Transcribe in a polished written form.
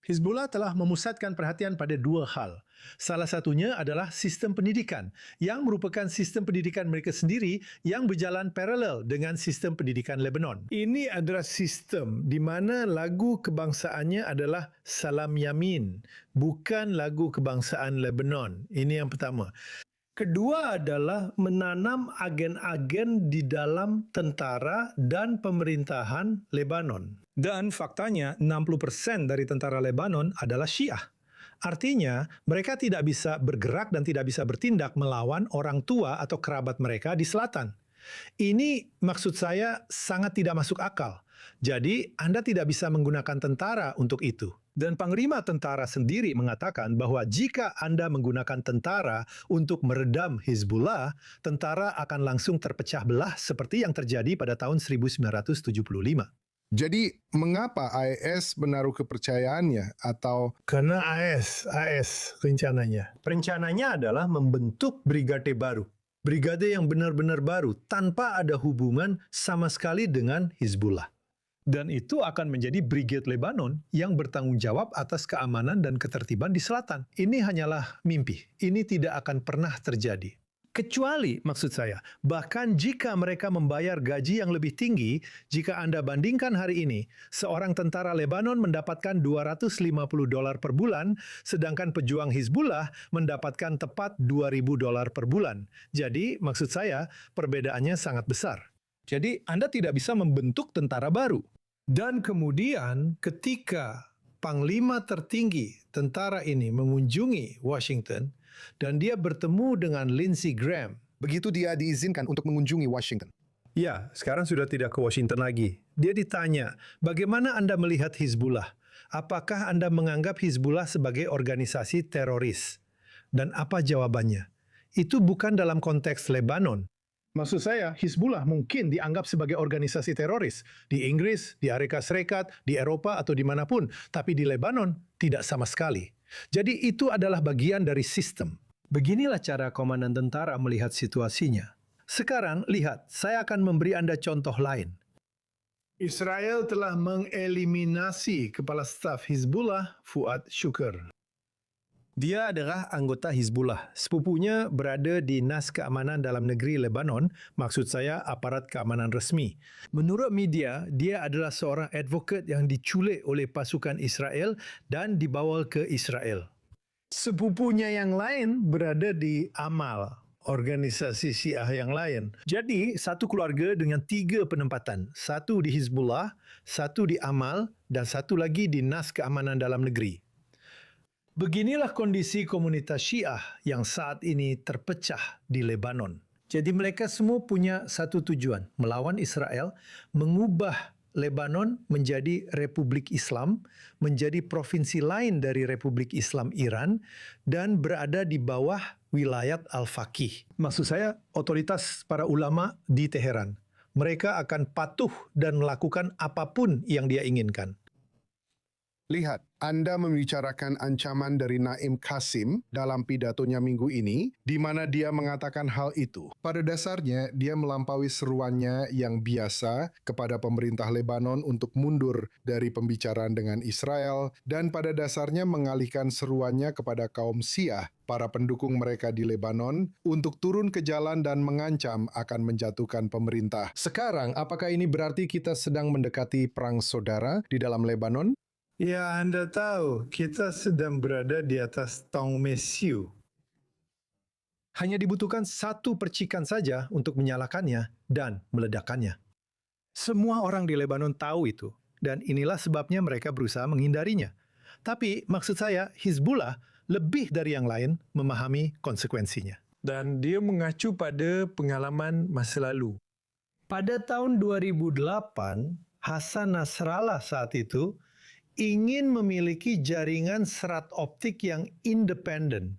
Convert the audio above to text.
Hizbullah telah memusatkan perhatian pada dua hal. Salah satunya adalah sistem pendidikan, yang merupakan sistem pendidikan mereka sendiri yang berjalan paralel dengan sistem pendidikan Lebanon. Ini adalah sistem di mana lagu kebangsaannya adalah Salam Yamin, bukan lagu kebangsaan Lebanon. Ini yang pertama. Kedua adalah menanam agen-agen di dalam tentara dan pemerintahan Lebanon. Dan faktanya 60% dari tentara Lebanon adalah Syiah. Artinya, mereka tidak bisa bergerak dan tidak bisa bertindak melawan orang tua atau kerabat mereka di selatan. Ini maksud saya sangat tidak masuk akal. Jadi, Anda tidak bisa menggunakan tentara untuk itu. Dan Panglima Tentara sendiri mengatakan bahwa jika Anda menggunakan tentara untuk meredam Hizbullah, tentara akan langsung terpecah belah seperti yang terjadi pada tahun 1975. Jadi, mengapa IS menaruh kepercayaannya atau... Karena AS rencananya. Rencananya adalah membentuk brigade baru. Brigade yang benar-benar baru, tanpa ada hubungan sama sekali dengan Hizbullah. Dan itu akan menjadi Brigade Lebanon yang bertanggung jawab atas keamanan dan ketertiban di selatan. Ini hanyalah mimpi. Ini tidak akan pernah terjadi. Kecuali, maksud saya, bahkan jika mereka membayar gaji yang lebih tinggi, jika Anda bandingkan hari ini, seorang tentara Lebanon mendapatkan $250 per bulan, sedangkan pejuang Hizbullah mendapatkan tepat $2.000 per bulan. Jadi, maksud saya, perbedaannya sangat besar. Jadi, Anda tidak bisa membentuk tentara baru. Dan kemudian, ketika Panglima tertinggi tentara ini mengunjungi Washington, dan dia bertemu dengan Lindsey Graham. Begitu dia diizinkan untuk mengunjungi Washington. Ya, sekarang sudah tidak ke Washington lagi. Dia ditanya, bagaimana Anda melihat Hizbullah? Apakah Anda menganggap Hizbullah sebagai organisasi teroris? Dan apa jawabannya? Itu bukan dalam konteks Lebanon. Maksud saya, Hizbullah mungkin dianggap sebagai organisasi teroris. Di Inggris, di Amerika Serikat, di Eropa, atau dimanapun. Tapi di Lebanon, tidak sama sekali. Jadi itu adalah bagian dari sistem. Beginilah cara komandan tentara melihat situasinya. Sekarang, lihat, saya akan memberi Anda contoh lain. Israel telah mengeliminasi kepala staf Hizbullah, Fuad Shukr. Dia adalah anggota Hizbullah. Sepupunya berada di Nas Keamanan Dalam Negeri Lebanon, maksud saya aparat keamanan resmi. Menurut media, dia adalah seorang advokat yang diculik oleh pasukan Israel dan dibawa ke Israel. Sepupunya yang lain berada di Amal, organisasi Syiah yang lain. Jadi, satu keluarga dengan 3 penempatan. Satu di Hizbullah, satu di Amal, dan satu lagi di Nas Keamanan Dalam Negeri. Beginilah kondisi komunitas Syiah yang saat ini terpecah di Lebanon. Jadi mereka semua punya satu tujuan, melawan Israel, mengubah Lebanon menjadi Republik Islam, menjadi provinsi lain dari Republik Islam Iran, dan berada di bawah wilayah Al-Faqih. Maksud saya, otoritas para ulama di Teheran. Mereka akan patuh dan melakukan apapun yang dia inginkan. Lihat, Anda membicarakan ancaman dari Naim Qasim dalam pidatonya minggu ini, di mana dia mengatakan hal itu. Pada dasarnya, dia melampaui seruannya yang biasa kepada pemerintah Lebanon untuk mundur dari pembicaraan dengan Israel, dan pada dasarnya mengalihkan seruannya kepada kaum Syiah, para pendukung mereka di Lebanon, untuk turun ke jalan dan mengancam akan menjatuhkan pemerintah. Sekarang, apakah ini berarti kita sedang mendekati perang saudara di dalam Lebanon? Ya, Anda tahu, kita sedang berada di atas Tong Mesiu. Hanya dibutuhkan satu percikan saja untuk menyalakannya dan meledakkannya. Semua orang di Lebanon tahu itu, dan inilah sebabnya mereka berusaha menghindarinya. Tapi, maksud saya, Hizbullah lebih dari yang lain memahami konsekuensinya. Dan dia mengacu pada pengalaman masa lalu. Pada tahun 2008, Hasan Nasrallah saat itu ingin memiliki jaringan serat optik yang independen,